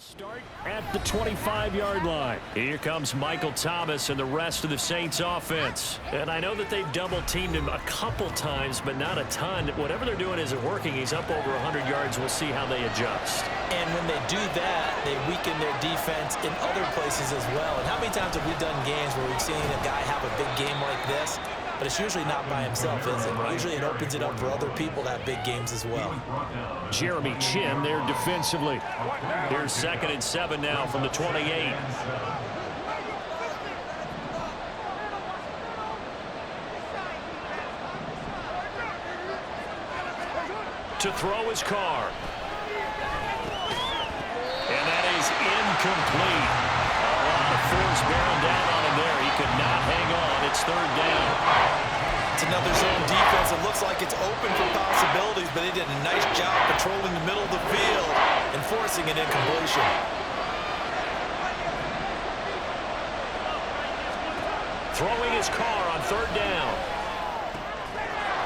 Start at the 25-yard line. Here comes Michael Thomas and the rest of the Saints offense. And I know that they've double-teamed him a couple times, but not a ton. Whatever they're doing isn't working. He's up over 100 yards. We'll see how they adjust. And when they do that, they weaken their defense in other places as well. And how many times have we done games where we've seen a guy have a big game like this? But it's usually not by himself, is it? Usually it opens it up for other people to have big games as well. Jeremy Chin there defensively. Here's 2nd and 7 now from the 28. To throw his car. And that is incomplete. A lot of force bearing down on him there. He could not hang on. It's 3rd down. It's another zone defense. It looks like it's open for possibilities, but they did a nice job patrolling the middle of the field and forcing an incompletion. Throwing his car on 3rd down.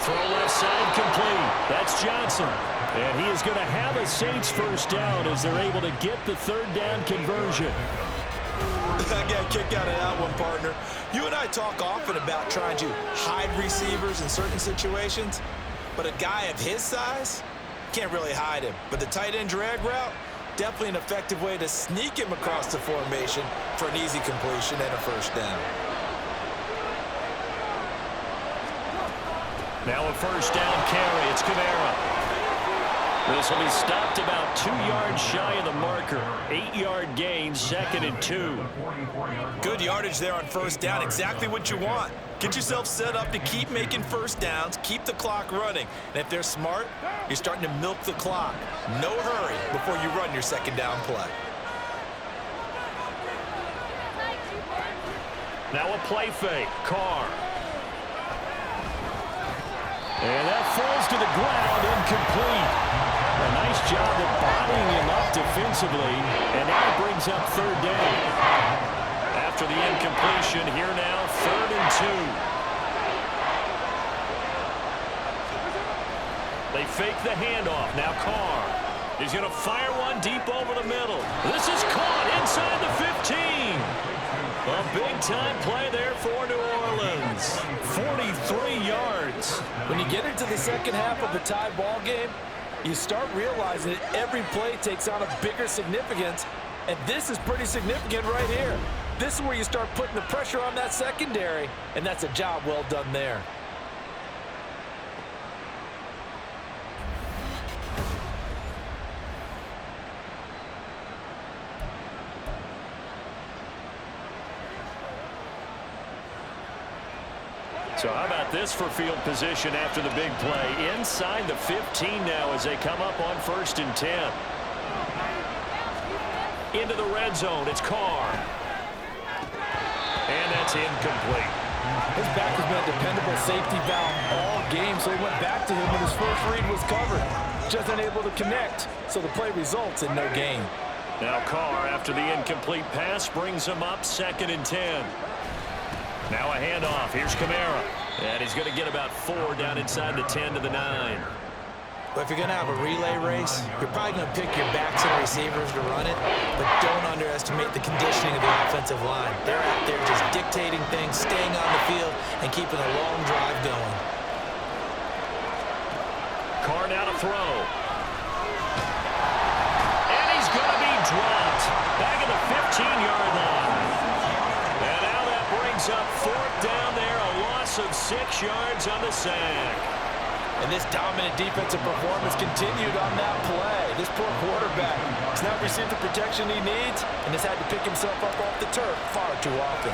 Throw left side complete. That's Johnson. And he is going to have a Saints 1st down as they're able to get the 3rd down conversion. I got a kick out of that one, partner. You and I talk often about trying to hide receivers in certain situations, but a guy of his size can't really hide him. But the tight end drag route, definitely an effective way to sneak him across the formation for an easy completion and a 1st down. Now a 1st down carry. It's Kamara. This will be stopped about 2 yards shy of the marker. 8-yard gain, 2nd and 2. Good yardage there on 1st down. Exactly what you want. Get yourself set up to keep making 1st downs, keep the clock running. And if they're smart, you're starting to milk the clock. No hurry before you run your 2nd down play. Now a play fake. Carr. And that falls to the ground, incomplete. A nice job of bodying him up defensively, and now it brings up 3rd down. After the incompletion, here now, 3rd and 2. They fake the handoff. Now Carr. He's going to fire one deep over the middle. This is caught inside the 15. A big-time play there for New Orleans. 43 yards. When you get into the second half of a tie ball game, you start realizing that every play takes on a bigger significance, and this is pretty significant right here. This is where you start putting the pressure on that secondary, and that's a job well done there. So how about this for field position after the big play? Inside the 15 now as they come up on 1st and 10. Into the red zone, it's Carr. And that's incomplete. His back has been a dependable safety valve all game, so he went back to him when his first read was covered. Just unable to connect, so the play results in no gain. Now Carr, after the incomplete pass, brings him up 2nd and 10. Now a handoff. Here's Kamara. And he's going to get about 4 down inside the 10 to the 9. But if you're going to have a relay race, you're probably going to pick your backs and receivers to run it, but don't underestimate the conditioning of the offensive line. They're out there just dictating things, staying on the field, and keeping a long drive going. Carr now to throw. And he's going to be dropped. Back at the 15-yard line. And now that brings up 4th down there, a loss of 6 yards on the sack. And this dominant defensive performance continued on that play. This poor quarterback has not received the protection he needs and has had to pick himself up off the turf far too often.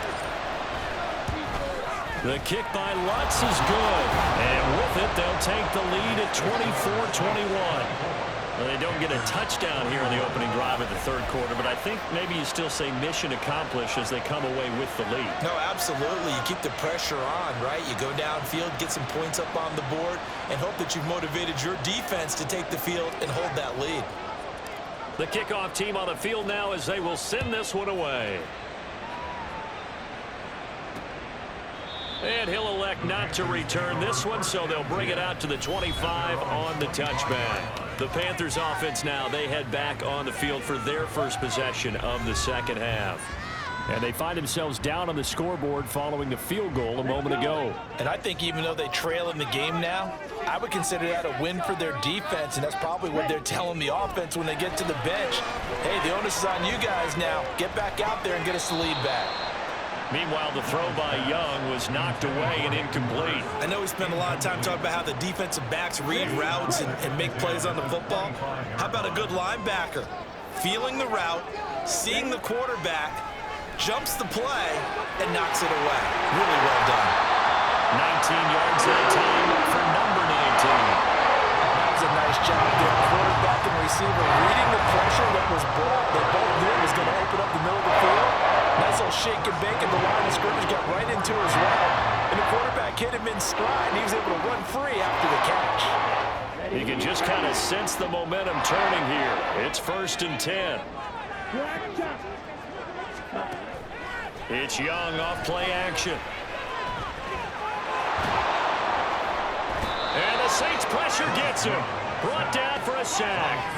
The kick by Lutz is good. And with it, they'll take the lead at 24-21. Well, they don't get a touchdown here in the opening drive of the 3rd quarter, but I think maybe you still say mission accomplished as they come away with the lead. No, absolutely. You keep the pressure on, right? You go downfield, get some points up on the board, and hope that you've motivated your defense to take the field and hold that lead. The kickoff team on the field now as they will send this one away. And he'll elect not to return this one, so they'll bring it out to the 25 on the touchback. The Panthers offense now, they head back on the field for their first possession of the second half. And they find themselves down on the scoreboard following the field goal a moment ago. And I think even though they trail in the game now, I would consider that a win for their defense, and that's probably what they're telling the offense when they get to the bench. Hey, the onus is on you guys now. Get back out there and get us the lead back. Meanwhile, the throw by Young was knocked away and incomplete. I know we spent a lot of time talking about how the defensive backs read routes and make plays on the football. How about a good linebacker? Feeling the route, seeing the quarterback, jumps the play, and knocks it away. Really well done. 19 yards that time for number 19. That was a nice job there. Quarterback and receiver reading the pressure that was brought. They both knew it was going to open up the middle of the field. Nice little shake and bake, and the line of scrimmage got right into his route. And the quarterback hit him in stride, and he was able to run free after the catch. You can just kind of sense the momentum turning here. It's 1st and 10. It's Young off play action. And the Saints pressure gets him. Brought down for a sack.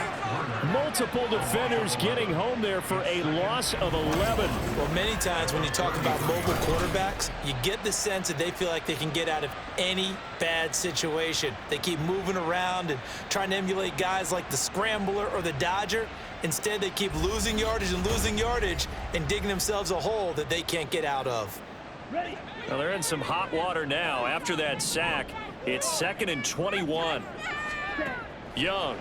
Multiple defenders getting home there for a loss of 11. Well, many times when you talk about mobile quarterbacks, you get the sense that they feel like they can get out of any bad situation. They keep moving around and trying to emulate guys like the scrambler or the dodger. Instead, they keep losing yardage and digging themselves a hole that they can't get out of. Well, they're in some hot water now. After that sack, it's 2nd and 21. Young.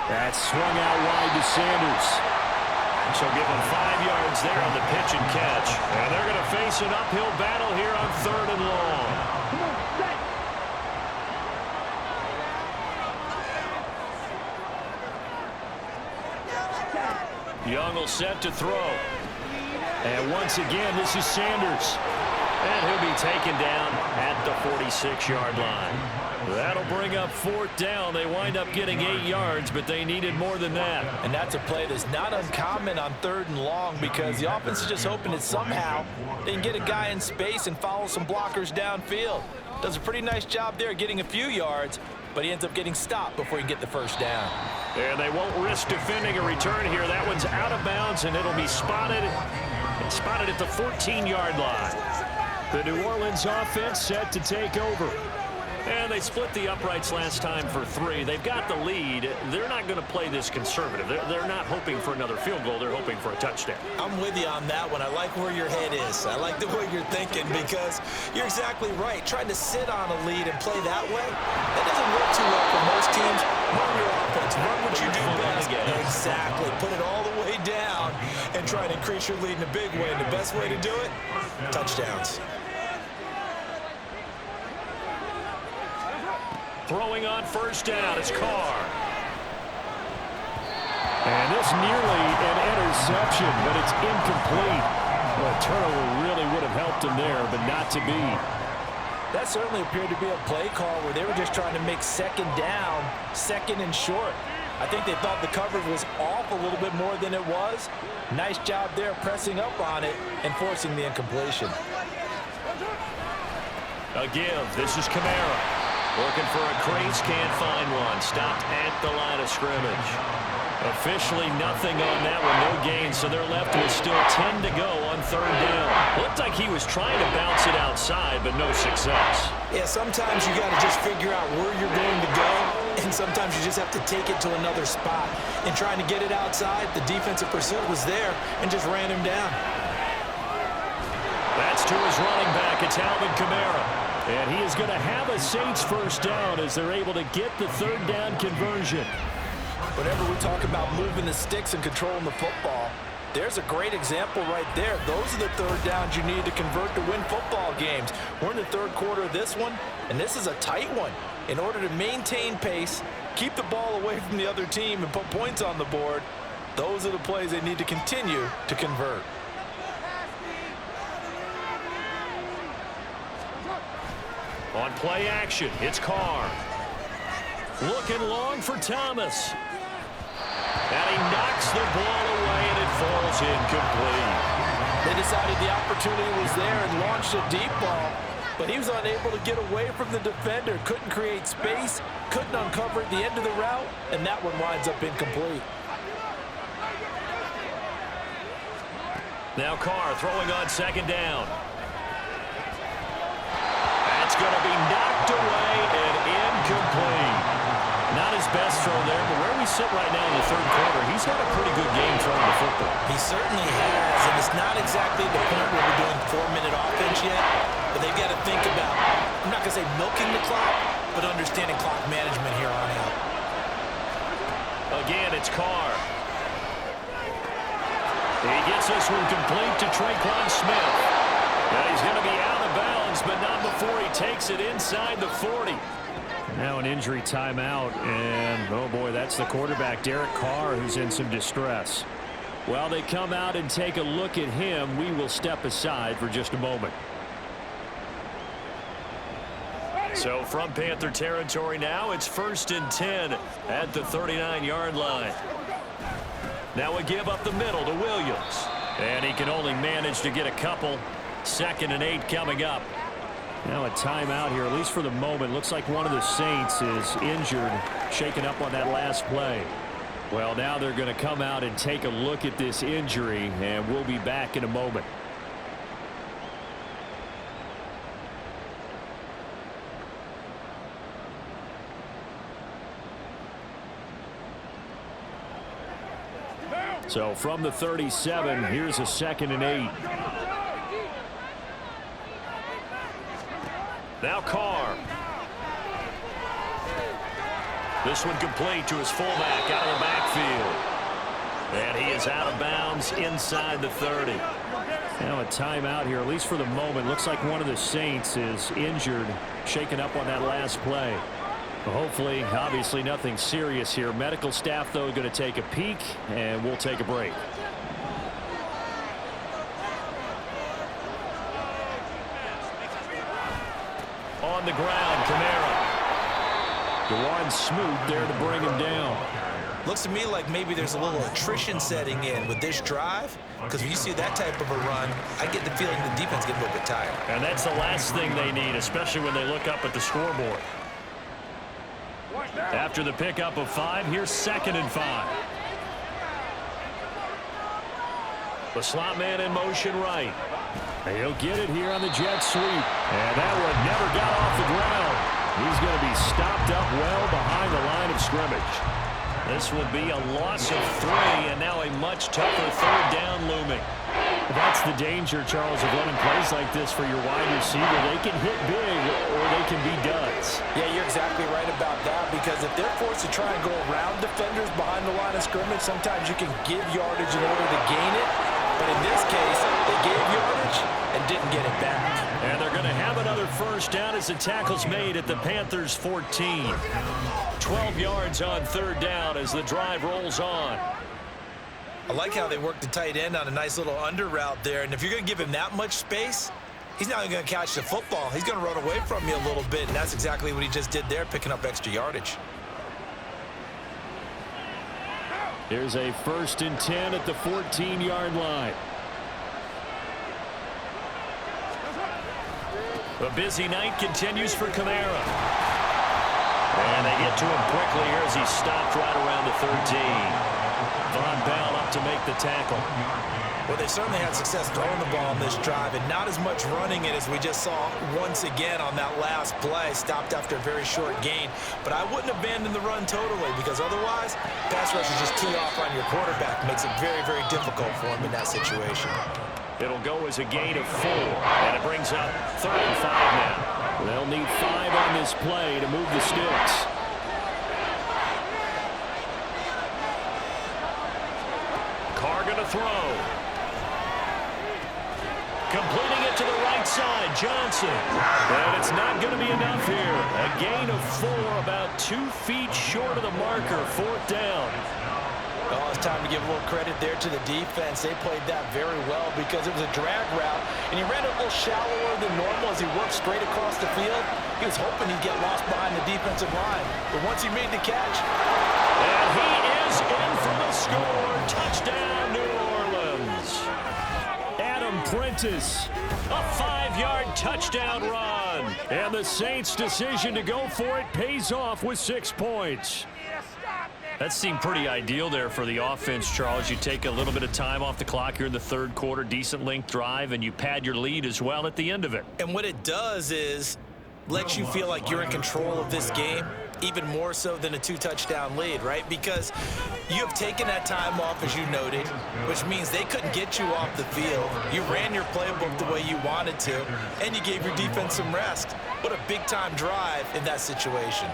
That's swung out wide to Sanders. So give him 5 yards there on the pitch and catch. And they're going to face an uphill battle here on 3rd and long. Young will set to throw. And once again, this is Sanders. And he'll be taken down at the 46-yard line. That'll bring up 4th down. They wind up getting 8 yards, but they needed more than that. And that's a play that's not uncommon on 3rd and long, because the offense is just hoping that somehow they can get a guy in space and follow some blockers downfield. Does a pretty nice job there getting a few yards, but he ends up getting stopped before he can get the 1st down. And they won't risk defending a return here. That one's out of bounds, and it'll be spotted at the 14-yard line. The New Orleans offense set to take over. And they split the uprights last time for 3. They've got the lead. They're not going to play this conservative. They're not hoping for another field goal. They're hoping for a touchdown. I'm with you on that one. I like where your head is. I like the way you're thinking, because you're exactly right. Trying to sit on a lead and play that way, that doesn't work too well for most teams. Run your offense. Run what you do best. Exactly. Put it all the way down and try to increase your lead in a big way. And the best way to do it, touchdowns. Throwing on 1st down, it's Carr. And this nearly an interception, but it's incomplete. Well, a turnover really would have helped him there, but not to be. That certainly appeared to be a play call where they were just trying to make 2nd down, 2nd and short. I think they thought the coverage was off a little bit more than it was. Nice job there pressing up on it and forcing the incompletion. A give. This is Kamara. Looking for a crease, can't find one. Stopped at the line of scrimmage. Officially nothing on that one, no gain, so they're left with still 10 to go on 3rd down. Looked like he was trying to bounce it outside, but no success. Yeah, sometimes you got to just figure out where you're going to go, and sometimes you just have to take it to another spot. And trying to get it outside, the defensive pursuit was there and just ran him down. That's to his running back. It's Alvin Kamara. And he is going to have a Saints 1st down as they're able to get the 3rd down conversion. Whenever we talk about moving the sticks and controlling the football, there's a great example right there. Those are the 3rd downs you need to convert to win football games. We're in the 3rd quarter of this one, and this is a tight one. In order to maintain pace, keep the ball away from the other team, and put points on the board, those are the plays they need to continue to convert. On play action, it's Carr. Looking long for Thomas. And he knocks the ball away, and it falls incomplete. They decided the opportunity was there and launched a deep ball. but he was unable to get away from the defender. Couldn't create space, couldn't uncover the end of the route, and that one winds up incomplete. Now Carr throwing on second down. That's going to be knocked away and incomplete. Not his best throw there, but where we sit right now in the third quarter, he's had a pretty good game throwing the football. He certainly has, and it's not exactly the point where we're doing 4-minute offense yet, but they've got to think about, I'm not going to say milking the clock, but understanding clock management here on out. Again, it's Carr. He gets this one complete to Traquan Smith. Now he's going to be out of bounds, but not before he takes it inside the 40. Now an injury timeout, and oh boy, that's the quarterback, Derek Carr, who's in some distress. While they come out and take a look at him, we will step aside for just a moment. So from Panther territory now, it's 1st and 10 at the 39-yard line. Now we give up the middle to Williams. And he can only manage to get a couple. 2nd and 8 coming up. Now a timeout here, at least for the moment. Looks like one of the Saints is injured, shaken up on that last play. Well, now they're going to come out and take a look at this injury, and we'll be back in a moment. So from the 37, here's a 2nd and 8. Now Carr. This one complete to his fullback out of the backfield. And he is out of bounds inside the 30. Now a timeout here, at least for the moment. Looks like one of the Saints is injured, shaken up on that last play. Well, hopefully, obviously nothing serious here. Medical staff, though, going to take a peek, and we'll take a break. On the ground, Kamara. Dewan Smoot there to bring him down. Looks to me like maybe there's a little attrition setting in with this drive, because when you see that type of a run, I get the feeling the defense gets a little bit tired. And that's the last thing they need, especially when they look up at the scoreboard. After the pickup of 5, here's 2nd and 5. The slot man in motion right. He'll get it here on the jet sweep. And that one never got off the ground. He's going to be stopped up well behind the line of scrimmage. This would be a loss of 3, and now a much tougher 3rd down looming. That's the danger, Charles, of running plays like this for your wide receiver. They can hit big or they can be duds. Yeah, you're exactly right about that, because if they're forced to try and go around defenders behind the line of scrimmage, sometimes you can give yardage in order to gain it. But in this case, they gave yardage and didn't get it back. And they're going to have another 1st down as the tackle's made at the Panthers' 14. 12 yards on 3rd down as the drive rolls on. I like how they work the tight end on a nice little under route there. And if you're going to give him that much space, he's not going to catch the football. He's going to run away from you a little bit, and that's exactly what he just did there, picking up extra yardage. Here's a 1st and 10 at the 14-yard line. A busy night continues for Kamara. And they get to him quickly here as he stopped right around the 13. Von Bell up to make the tackle. Well, they certainly had success throwing the ball on this drive, and not as much running it as we just saw once again on that last play. Stopped after a very short gain. But I wouldn't abandon the run totally, because otherwise, pass rush is just tee off on your quarterback. Makes it very, very difficult for him in that situation. It'll go as a gain of 4, and it brings up 3rd and 5 now. They'll need 5 on this play to move the sticks. Carr going to throw. Completing it to the right side, Johnson. And it's not going to be enough here. A gain of 4, about 2 feet short of the marker, 4th down. Oh, it's time to give a little credit there to the defense. They played that very well because it was a drag route, and he ran a little shallower than normal as he worked straight across the field. He was hoping he'd get lost behind the defensive line, but once he made the catch. And he is in for the score. Touchdown, New Orleans. Adam Prentice, a 5 25-yard touchdown run. And the Saints' decision to go for it pays off with 6 points. That seemed pretty ideal there for the offense, Charles. You take a little bit of time off the clock here in the third quarter, decent length drive, and you pad your lead as well at the end of it. And what it does is lets you feel like you're in control of this game, even more so than a 2-touchdown lead, right? Because you have taken that time off, as you noted, which means they couldn't get you off the field. You ran your playbook the way you wanted to, and you gave your defense some rest. What a big-time drive in that situation.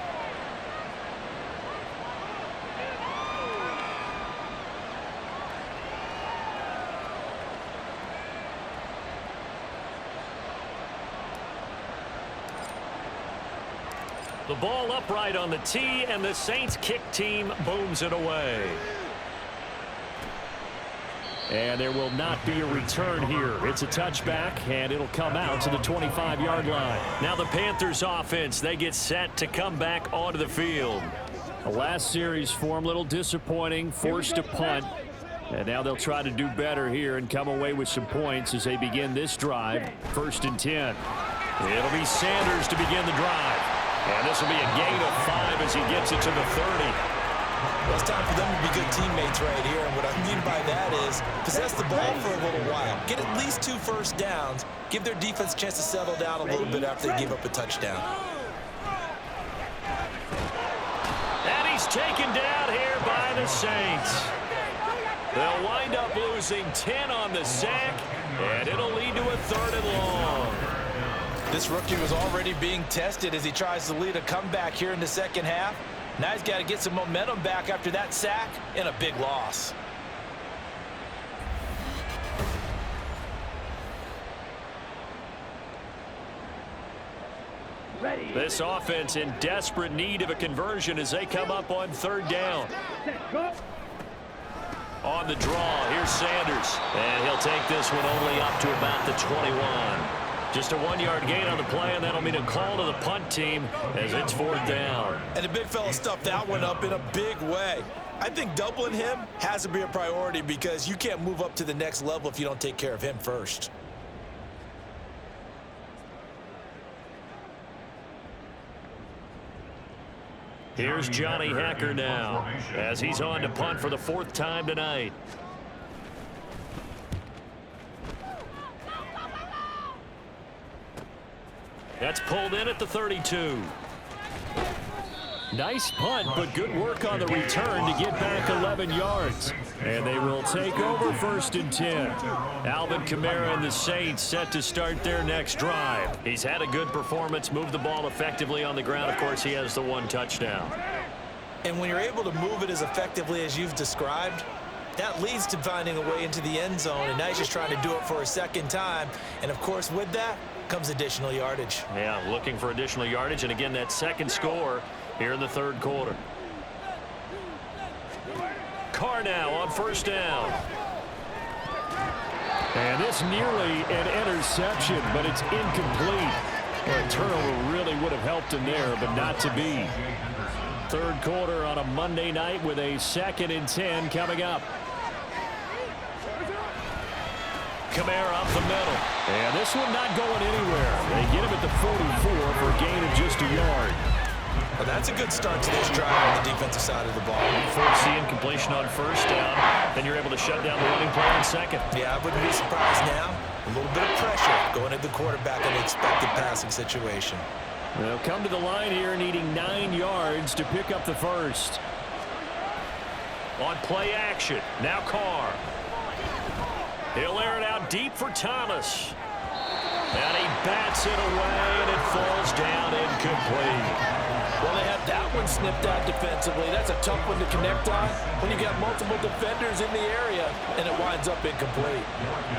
The ball upright on the tee, and the Saints kick team booms it away. And there will not be a return here. It's a touchback, and it'll come out to the 25-yard line. Now the Panthers offense, they get set to come back onto the field. The last series for them, a little disappointing, forced a punt. And now they'll try to do better here and come away with some points as they begin this drive. 1st and 10. It'll be Sanders to begin the drive. And this will be a gain of 5 as he gets it to the 30. Well, it's time for them to be good teammates right here. And what I mean by that is possess the ball for a little while. Get at least 2 first downs. Give their defense a chance to settle down a little bit after they give up a touchdown. And he's taken down here by the Saints. They'll wind up losing 10 on the sack, and it'll lead to a 3rd and long. This rookie was already being tested as he tries to lead a comeback here in the second half. Now he's got to get some momentum back after that sack and a big loss. This offense in desperate need of a conversion as they come up on 3rd down. On the draw, here's Sanders. And he'll take this one only up to about the 21. Just a 1-yard gain on the play, and that'll mean a call to the punt team as it's 4th down. And the big fella stuffed that one up in a big way. I think doubling him has to be a priority because you can't move up to the next level if you don't take care of him first. Here's Johnny Hacker now as he's on to punt for the 4th time tonight. That's pulled in at the 32. Nice punt, but good work on the return to get back 11 yards. And they will take over 1st and 10. Alvin Kamara and the Saints set to start their next drive. He's had a good performance, moved the ball effectively on the ground. Of course, he has the 1 touchdown. And when you're able to move it as effectively as you've described, that leads to finding a way into the end zone. And now he's just trying to do it for a second time. And, of course, with that comes additional yardage. Yeah, looking for additional yardage. And, again, that second score here in the 3rd quarter. Carr now on 1st down. And this nearly an interception, but it's incomplete. Well, a turnover really would have helped him there, but not to be. 3rd quarter on a Monday night with a 2nd and 10 coming up. Kamara up the middle. And this one not going anywhere. They get him at the 44 for a gain of just a yard. Well, that's a good start to this drive on the defensive side of the ball. Force the incompletion on 1st down. Then you're able to shut down the running play on 2nd. Yeah, I wouldn't be surprised now. A little bit of pressure going at the quarterback in the expected passing situation. They'll come to the line here needing 9 yards to pick up the 1st. On play action. Now Carr. He'll air it out deep for Thomas. And he bats it away, and it falls down incomplete. Well, they have that one snipped out defensively. That's a tough one to connect on when you got multiple defenders in the area, and it winds up incomplete.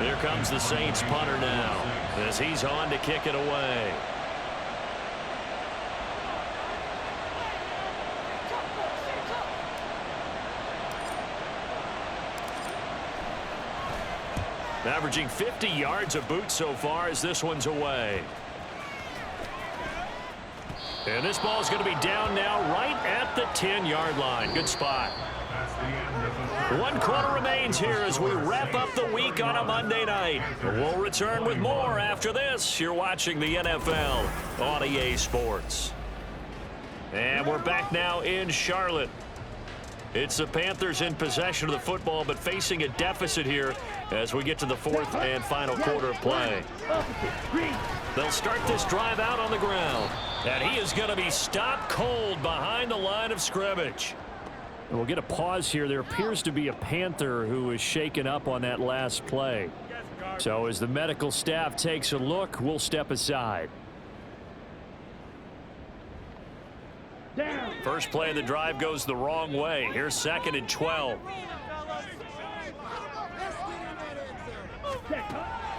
Here comes the Saints punter now as he's on to kick it away. Averaging 50 yards a boot so far as this one's away. And this ball's going to be down now right at the 10-yard line. Good spot. 1 quarter remains here as we wrap up the week on a Monday night. We'll return with more after this. You're watching the NFL on EA Sports. And we're back now in Charlotte. It's the Panthers in possession of the football, but facing a deficit here as we get to the 4th and final quarter of play. They'll start this drive out on the ground. And he is going to be stopped cold behind the line of scrimmage. We'll get a pause here. There appears to be a Panther who is shaken up on that last play. So as the medical staff takes a look, we'll step aside. First play of the drive goes the wrong way. Here's 2nd and 12.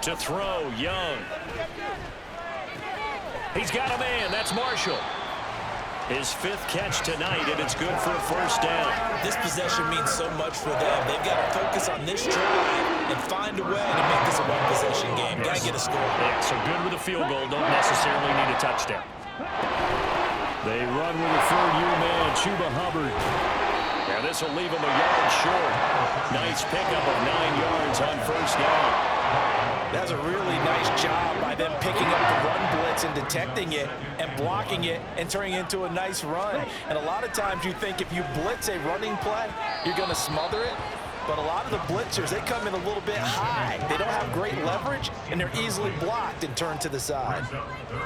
To throw, Young. He's got a man. That's Marshall. His 5th catch tonight, and it's good for a first down. This possession means so much for them. They've got to focus on this drive and find a way to make this a one-possession game. Got to get a score. Yeah, so good with a field goal. Don't necessarily need a touchdown. They run with a 3rd-year man, Chuba Hubbard. Yeah, this will leave him a yard short. Nice pickup of 9 yards on first down. That's a really nice job by them picking up the run blitz and detecting it and blocking it and turning it into a nice run. And a lot of times you think if you blitz a running play, you're going to smother it. But a lot of the blitzers, they come in a little bit high. They don't have great leverage, and they're easily blocked and turned to the side.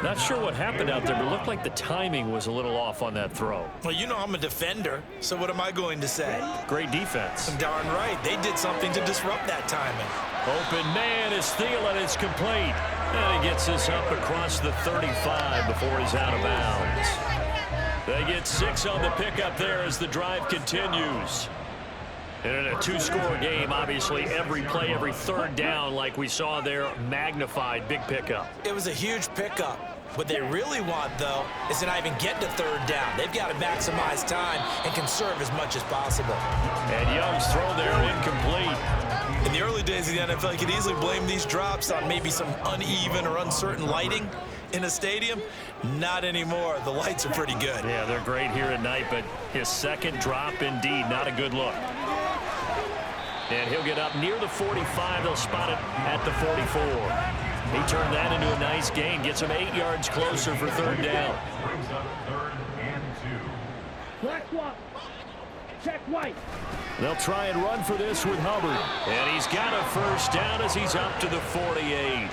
Not sure what happened out there, but it looked like the timing was a little off on that throw. Well, you know I'm a defender, so what am I going to say? Great defense. Darn right. They did something to disrupt that timing. Open man is Thielen. It's complete. And he gets this up across the 35 before he's out of bounds. They get 6 on the pickup there as the drive continues. And in a 2-score game, obviously, every play, every 3rd down, like we saw there, magnified, big pickup. It was a huge pickup. What they really want, though, is to not even get to 3rd down. They've got to maximize time and conserve as much as possible. And Young's throw there incomplete. In the early days of the NFL, you could easily blame these drops on maybe some uneven or uncertain lighting in a stadium. Not anymore. The lights are pretty good. Yeah, they're great here at night, but his 2nd drop, indeed, not a good look. And he'll get up near the 45. They'll spot it at the 44. He turned that into a nice gain. Gets him 8 yards closer for 3rd down. Check white. They'll try and run for this with Hubbard. And he's got a first down as he's up to the 48.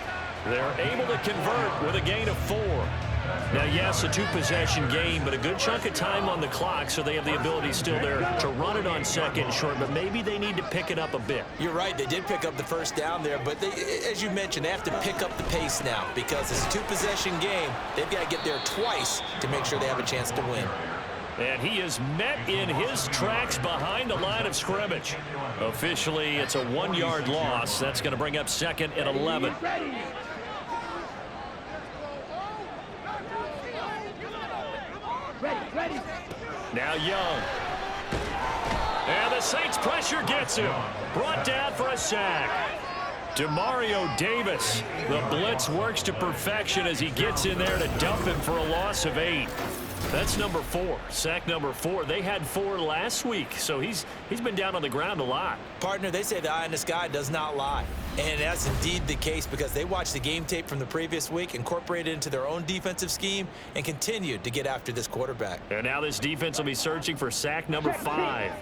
They're able to convert with a gain of 4. Now, yes, a 2-possession game, but a good chunk of time on the clock, so they have the ability still there to run it on 2nd and short, but maybe they need to pick it up a bit. You're right. They did pick up the first down there, but they, as you mentioned, they have to pick up the pace now because it's a 2-possession game. They've got to get there twice to make sure they have a chance to win. And he is met in his tracks behind the line of scrimmage. Officially, it's a 1-yard loss. That's going to bring up 2nd and 11. Ready. Now Young. And the Saints pressure gets him. Brought down for a sack. Demario Davis. The blitz works to perfection as he gets in there to dump him for a loss of 8. That's number 4. Sack number 4. They had 4 last week, so he's been down on the ground a lot. Partner, they say the eye in the sky does not lie. And that's indeed the case because they watched the game tape from the previous week, incorporated it into their own defensive scheme, and continued to get after this quarterback. And now this defense will be searching for sack number 5.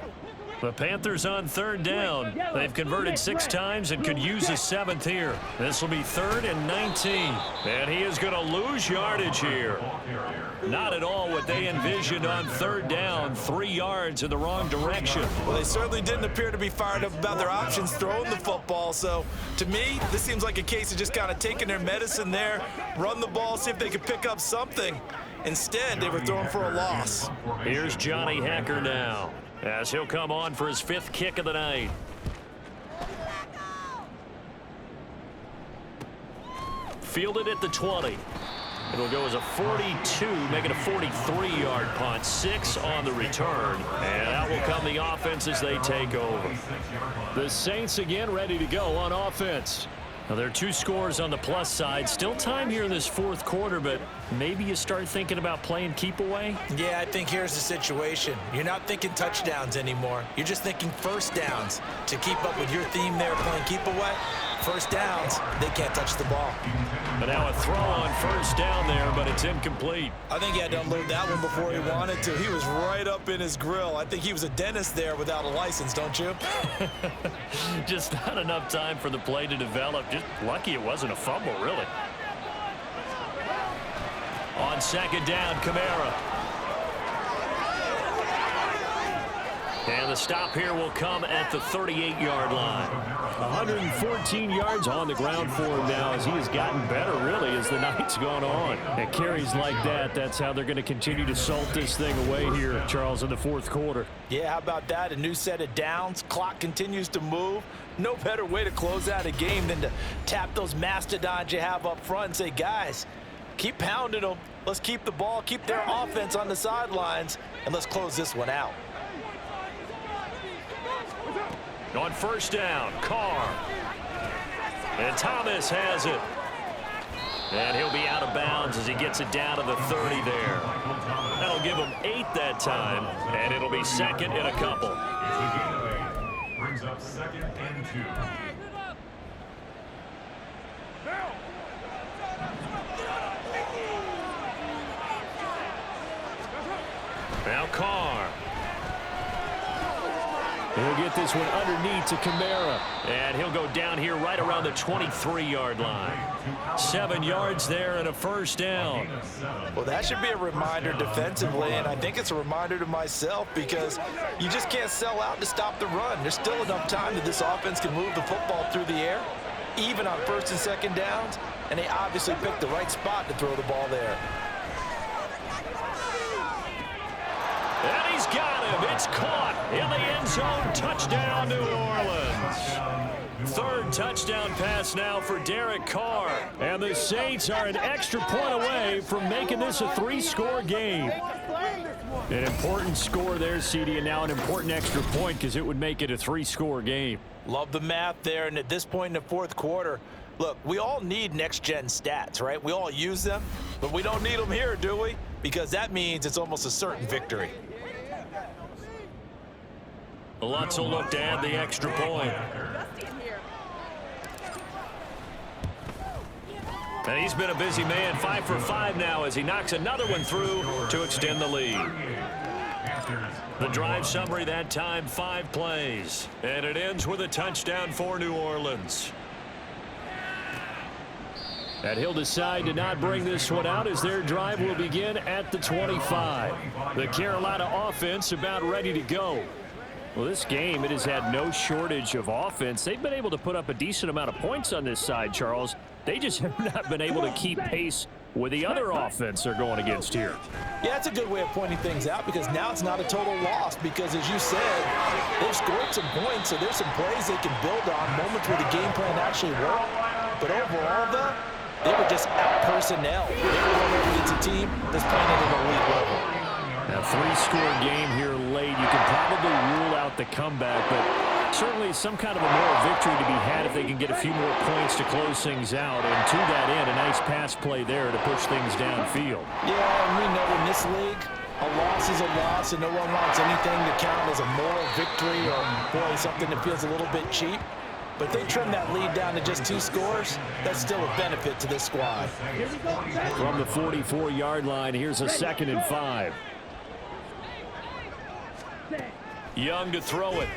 The Panthers on 3rd down. They've converted 6 times and could use a 7th here. This will be 3rd and 19. And he is going to lose yardage here. Not at all what they envisioned on 3rd down. 3 yards in the wrong direction. Well, they certainly didn't appear to be fired up about their options throwing the football. So, to me, this seems like a case of just kind of taking their medicine there, run the ball, see if they could pick up something. Instead, they were throwing for a loss. Here's Johnny Hecker now, as he'll come on for his 5th kick of the night. Fielded at the 20. It'll go as a 42, making a 43-yard punt. 6 on the return. And out will come the offense as they take over. The Saints again ready to go on offense. Now, there are 2 scores on the plus side. Still time here in this fourth quarter, but maybe you start thinking about playing keep away? Yeah, I think here's the situation. You're not thinking touchdowns anymore. You're just thinking first downs. To keep up with your theme there playing keep away, first downs, they can't touch the ball. But now a throw on first down there, but it's incomplete. I think he had to unload that one before he wanted to. He was right up in his grill. I think he was a dentist there without a license, don't you? Just not enough time for the play to develop. Just lucky it wasn't a fumble, really. On second down, Kamara. And the stop here will come at the 38-yard line. 114 yards on the ground for him now as he has gotten better, really, as the night's gone on. And carries like that, that's how they're going to continue to salt this thing away here, Charles, in the fourth quarter. Yeah, how about that? A new set of downs. Clock continues to move. No better way to close out a game than to tap those mastodons you have up front and say, guys, keep pounding them. Let's keep the ball, keep their offense on the sidelines, and let's close this one out. On first down, Carr. And Thomas has it. And he'll be out of bounds as he gets it down to the 30 there. That'll give him 8 that time, and it'll be second and a couple. Brings up second and 2. Now Carr. He'll get this one underneath to Kamara. And he'll go down here right around the 23-yard line. 7 yards there and a first down. Well, that should be a reminder defensively, and I think it's a reminder to myself because you just can't sell out to stop the run. There's still enough time that this offense can move the football through the air, even on first and second downs, and they obviously picked the right spot to throw the ball there. And he's got him. It's caught in the end zone. Touchdown, New Orleans. Third touchdown pass now for Derek Carr. And the Saints are an extra point away from making this a 3-score game. An important score there, CD, and now an important extra point because it would make it a 3-score game. Love the math there, and at this point in the fourth quarter, look, we all need next-gen stats, right? We all use them, but we don't need them here, do we? Because that means it's almost a certain victory. Lutz will look to add the extra point. And he's been a busy man, 5 for 5 now as he knocks another one through to extend the lead. The drive summary that time, 5 plays. And it ends with a touchdown for New Orleans. And he'll decide to not bring this one out as their drive will begin at the 25. The Carolina offense about ready to go. Well, this game, it has had no shortage of offense. They've been able to put up a decent amount of points on this side, Charles. They just have not been able to keep pace with the other offense they're going against here. Yeah, that's a good way of pointing things out because now it's not a total loss because, as you said, they've scored some points, so there's some plays they can build on, moments where the game plan actually worked. But overall, though, they were just out-personnel. They were going up against a team that's playing at an elite level. A 3-score game here late. You can probably rule out the comeback, but certainly some kind of a moral victory to be had if they can get a few more points to close things out. And to that end, a nice pass play there to push things downfield. Yeah, and we know in this league, a loss is a loss, and no one wants anything to count as a moral victory or, boy, something that feels a little bit cheap. But if they trim that lead down to just 2 scores, that's still a benefit to this squad. From the 44-yard line, here's a 2nd and 5. Young to throw it.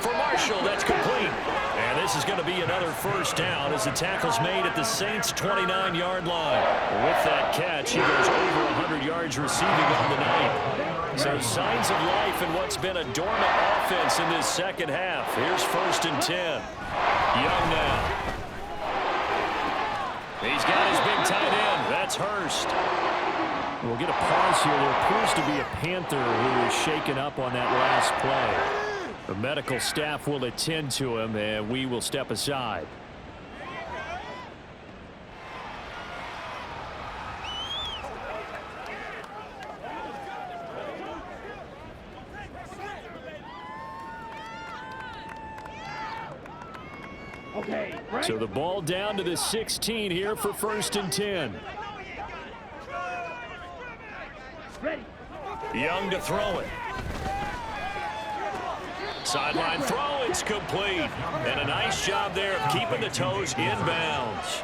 For Marshall, that's complete. And this is going to be another first down as the tackle's made at the Saints' 29-yard line. With that catch, he goes over 100 yards receiving on the night. So signs of life in what's been a dormant offense in this second half. Here's 1st and 10. Young now. He's got his big tight end. That's Hurst. We'll get a pause here. There appears to be a Panther who is shaken up on that last play. The medical staff will attend to him, and we will step aside. So the ball down to the 16 here for 1st and 10. Young to throw it. Sideline throw, it's complete. And a nice job there of keeping the toes in bounds.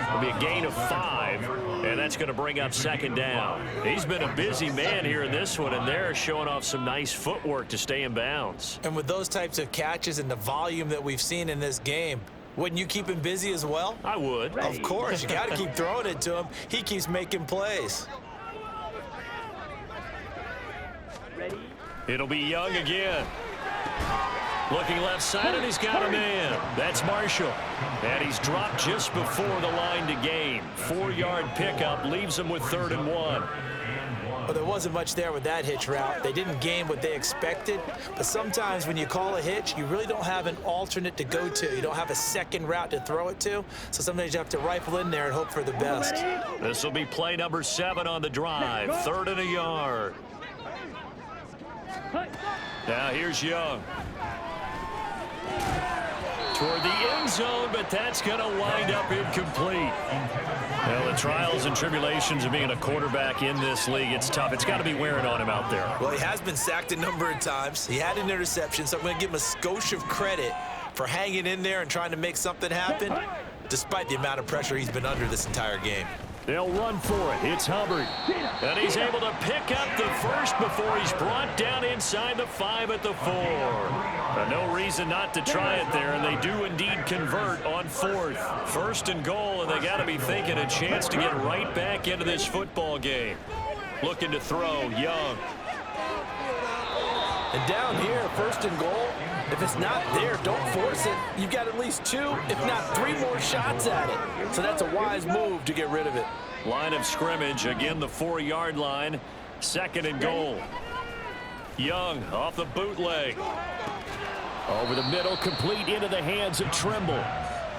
It'll be a gain of 5, and that's going to bring up 2nd down. He's been a busy man here in this one, and they're showing off some nice footwork to stay in bounds. And with those types of catches and the volume that we've seen in this game, wouldn't you keep him busy as well? I would. Of course, you got to keep throwing it to him. He keeps making plays. It'll be Young again. Looking left side, and he's got a man. That's Marshall. And he's dropped just before the line to gain. 4-yard pickup leaves him with 3rd and 1. Well, there wasn't much there with that hitch route. They didn't gain what they expected. But sometimes when you call a hitch, you really don't have an alternate to go to. You don't have a second route to throw it to. So sometimes you have to rifle in there and hope for the best. This will be play number 7 on the drive. 3rd and a yard. Now here's Young. Toward the end zone, but that's going to wind up incomplete. Well, the trials and tribulations of being a quarterback in this league, it's tough. It's got to be wearing on him out there. Well, he has been sacked a number of times. He had an interception, so I'm going to give him a skosh of credit for hanging in there and trying to make something happen, despite the amount of pressure he's been under this entire game. They'll run for it. It's Hubbard. And he's able to pick up the first before he's brought down inside the 5 at the 4. No reason not to try it there, and they do indeed convert on 4th. 1st and goal, and they got to be thinking a chance to get right back into this football game. Looking to throw, Young. And down here, 1st and goal, if it's not there, don't force it. You've got at least 2, if not 3 more shots at it. So that's a wise move to get rid of it. Line of scrimmage, again the 4-yard line. 2nd and goal. Young off the bootleg. Over the middle, complete into the hands of Trimble.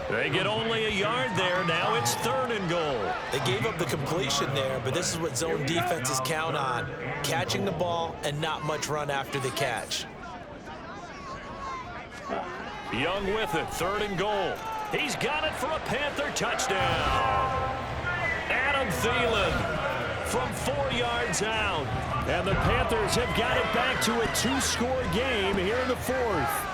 They get only a yard there. Now it's 3rd and goal. They gave up the completion there, but this is what zone defenses count on. Catching the ball and not much run after the catch. Young with it, 3rd and goal. He's got it for a Panther touchdown. Adam Thielen from 4 yards out. And the Panthers have got it back to a 2-score game here in the 4th.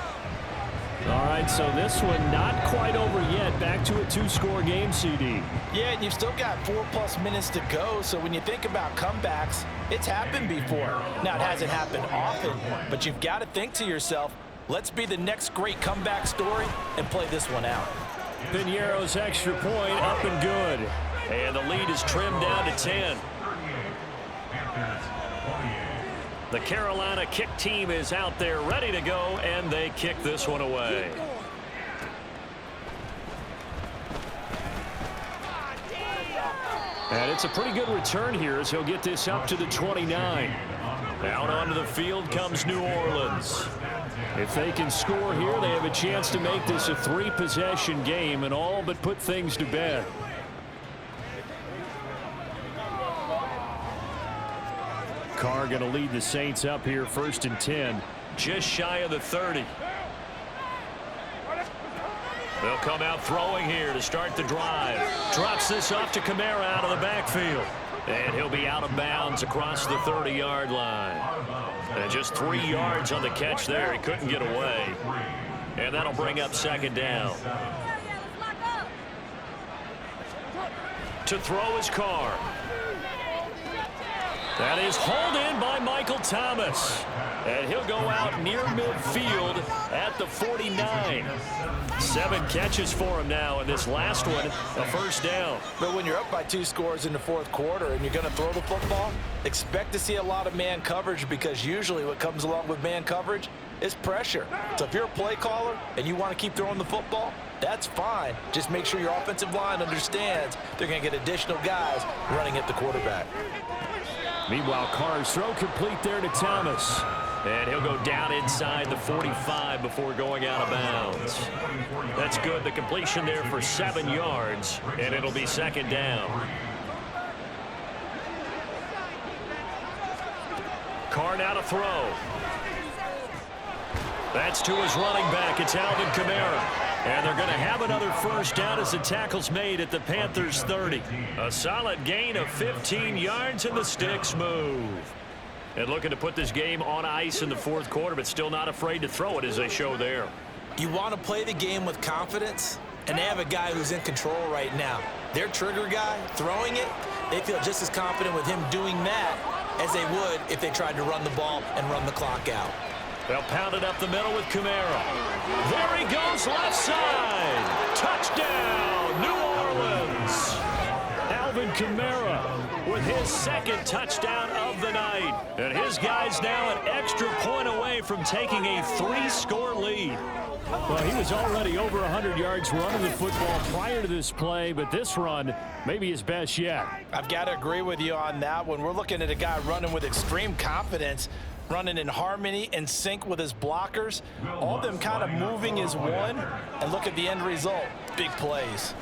All right, so this one not quite over yet. Back to a 2-score game, CD. Yeah, and you've still got 4+ minutes to go, so when you think about comebacks, it's happened before. Now, it hasn't happened often, but you've got to think to yourself, let's be the next great comeback story and play this one out. Piniero's extra point up and good. And the lead is trimmed down to 10. The Carolina kick team is out there ready to go, and they kick this one away. And it's a pretty good return here as he'll get this up to the 29. Out onto the field comes New Orleans. If they can score here, they have a chance to make this a 3-possession game and all but put things to bed. Carr going to lead the Saints up here 1st and 10. Just shy of the 30. They'll come out throwing here to start the drive. Drops this off to Kamara out of the backfield. And he'll be out of bounds across the 30-yard line. And just 3 yards on the catch there. He couldn't get away. And that'll bring up 2nd down. To throw is Carr. That is hauled in by Michael Thomas. And he'll go out near midfield at the 49. 7 catches for him now, and this last one, a 1st down. But when you're up by 2 scores in the 4th quarter and you're going to throw the football, expect to see a lot of man coverage, because usually what comes along with man coverage is pressure. So if you're a play caller and you want to keep throwing the football, that's fine. Just make sure your offensive line understands they're going to get additional guys running at the quarterback. Meanwhile, Carr's throw complete there to Thomas. And he'll go down inside the 45 before going out of bounds. That's good. The completion there for 7 yards, and it'll be 2nd down. Carr now to throw. That's to his running back. It's Alvin Kamara. And they're going to have another first down as the tackle's made at the Panthers 30. A solid gain of 15 yards and the sticks move. And looking to put this game on ice in the fourth quarter, but still not afraid to throw it as they show there. You want to play the game with confidence, and they have a guy who's in control right now. Their trigger guy, throwing it, they feel just as confident with him doing that as they would if they tried to run the ball and run the clock out. They'll pound it up the middle with Kamara. There he goes, left side. Touchdown, New Orleans. Alvin Kamara with his second touchdown of the night. And his guy's now an extra point away from taking a 3-score lead. Well, he was already over 100 yards running the football prior to this play, but this run may be his best yet. I've got to agree with you on that one. We're looking at a guy running with extreme confidence, running in harmony and sync with his blockers. All of them kind of moving as one. And look at the end result. Big plays.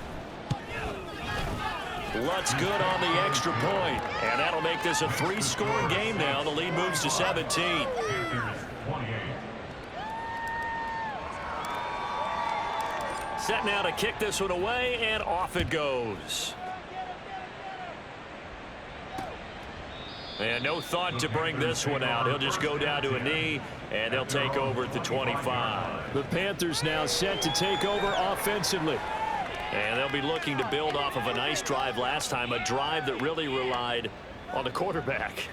Lutz good on the extra point. And that'll make this a 3-score game now. The lead moves to 17. Set now to kick this one away, and off it goes. And no thought to bring this one out. He'll just go down to a knee, and they'll take over at the 25. The Panthers now set to take over offensively. And they'll be looking to build off of a nice drive last time, a drive that really relied on the quarterback.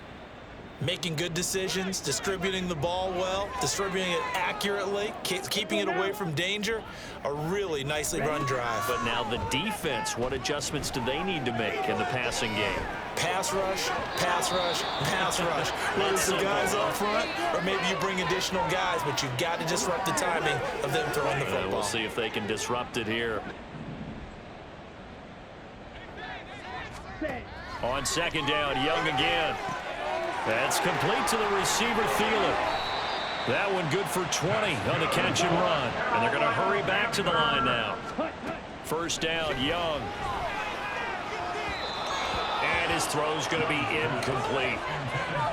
Making good decisions, distributing the ball well, distributing it accurately, keeping it away from danger. A really nicely run drive. But now the defense, what adjustments do they need to make in the passing game? Pass rush, pass rush, pass rush. Whether it's the guys up front or maybe you bring additional guys, but you've got to disrupt the timing of them throwing the football. We'll see if they can disrupt it here. On second down, Young again. That's complete to the receiver, Thielen. That one good for 20 on the catch and run. And they're going to hurry back to the line now. First down, Young. And his throw's going to be incomplete.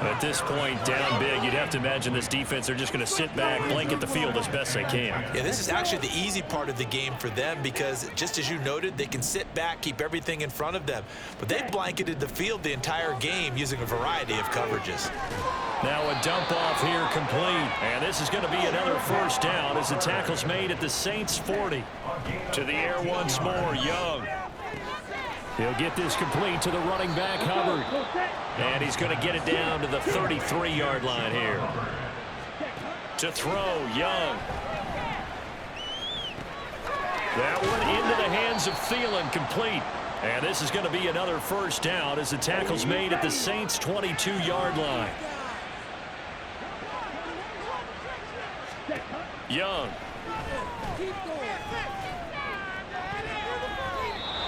At this point, down big, you'd have to imagine this defense, they're just going to sit back, blanket the field as best they can. Yeah, this is actually the easy part of the game for them because, just as you noted, they can sit back, keep everything in front of them. But they've blanketed the field the entire game using a variety of coverages. Now a dump off here complete. And this is going to be another first down as the tackle's made at the Saints 40. To the air once more, Young. He'll get this complete to the running back, Hubbard. And he's going to get it down to the 33-yard line here. To throw, Young. That one into the hands of Thielen, complete. And this is going to be another first down as the tackle's made at the Saints' 22-yard line. Young.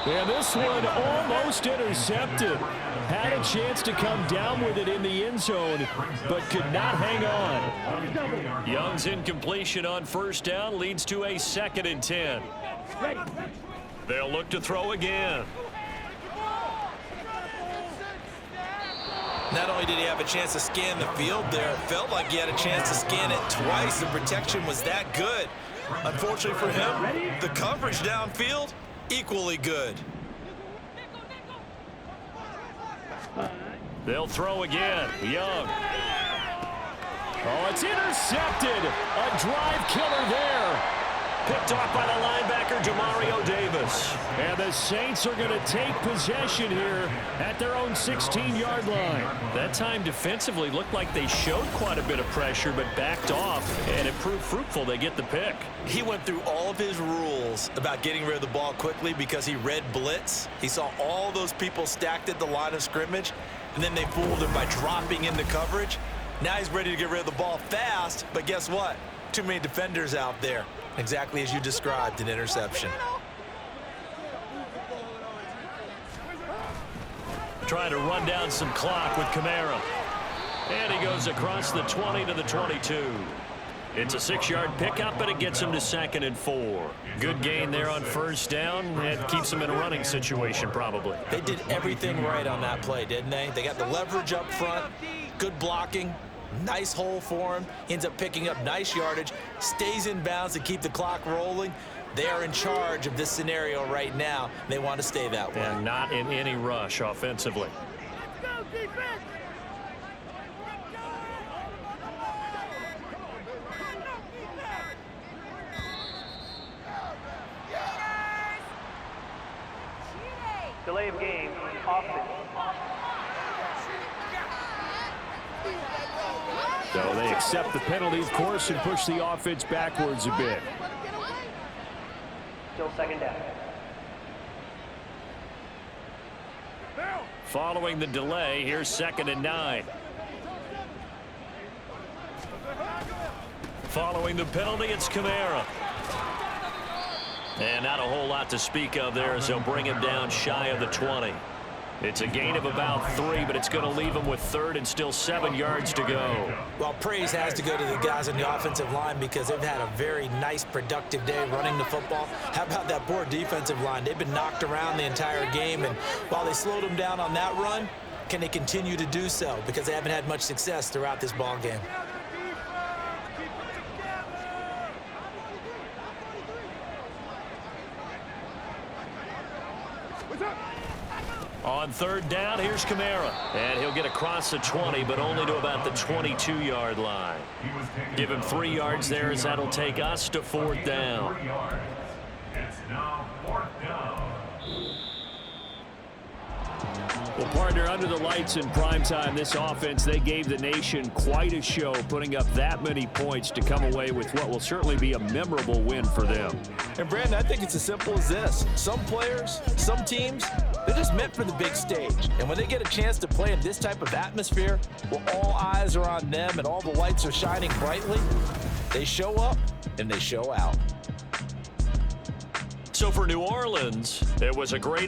And this one almost intercepted. Had a chance to come down with it in the end zone, but could not hang on. Young's incompletion on first down leads to a 2nd and 10. They'll look to throw again. Not only did he have a chance to scan the field there, it felt like he had a chance to scan it twice. The protection was that good. Unfortunately for him, the coverage downfield, equally good. They'll throw again. Young. Oh, it's intercepted. A drive killer there. Picked off by the linebacker, Demario Davis. And the Saints are going to take possession here at their own 16-yard line. That time defensively looked like they showed quite a bit of pressure, but backed off, and it proved fruitful. They get the pick. He went through all of his rules about getting rid of the ball quickly because he read blitz. He saw all those people stacked at the line of scrimmage, and then they fooled him by dropping into coverage. Now he's ready to get rid of the ball fast, but guess what? Too many defenders out there. Exactly as you described, an interception. Trying to run down some clock with Kamara. And he goes across the 20 to the 22. It's a 6-yard pickup, but it gets him to 2nd and 4. Good gain there on first down. And keeps him in a running situation, probably. They did everything right on that play, didn't they? They got the leverage up front, good blocking, nice hole for him. Ends up picking up nice yardage, stays in bounds to keep the clock rolling. They are in charge of this scenario right now. They want to stay that way. And not in any rush offensively. Delay of game, offense. So they accept the penalty, of course, and push the offense backwards a bit. Still second down. Following the delay, here's 2nd and 9. Following the penalty, it's Kamara. And not a whole lot to speak of there as they'll bring him down shy of the 20. It's a gain of about 3, but it's going to leave him with 3rd and still 7 yards to go. Well, praise has to go to the guys on the offensive line because they've had a very nice, productive day running the football. How about that poor defensive line? They've been knocked around the entire game, and while they slowed them down on that run, can they continue to do so? Because they haven't had much success throughout this ball game. On 3rd down, here's Kamara. And he'll get across the 20, but only to about the 22-yard line. Give him 3 yards there as that'll take us to 4th down. It's now 4th down. Well, partner, under the lights in primetime, this offense, they gave the nation quite a show, putting up that many points to come away with what will certainly be a memorable win for them. And, Brandon, I think it's as simple as this. Some players, some teams, they're just meant for the big stage. And when they get a chance to play in this type of atmosphere, where all eyes are on them and all the lights are shining brightly, they show up and they show out. So for New Orleans, it was a great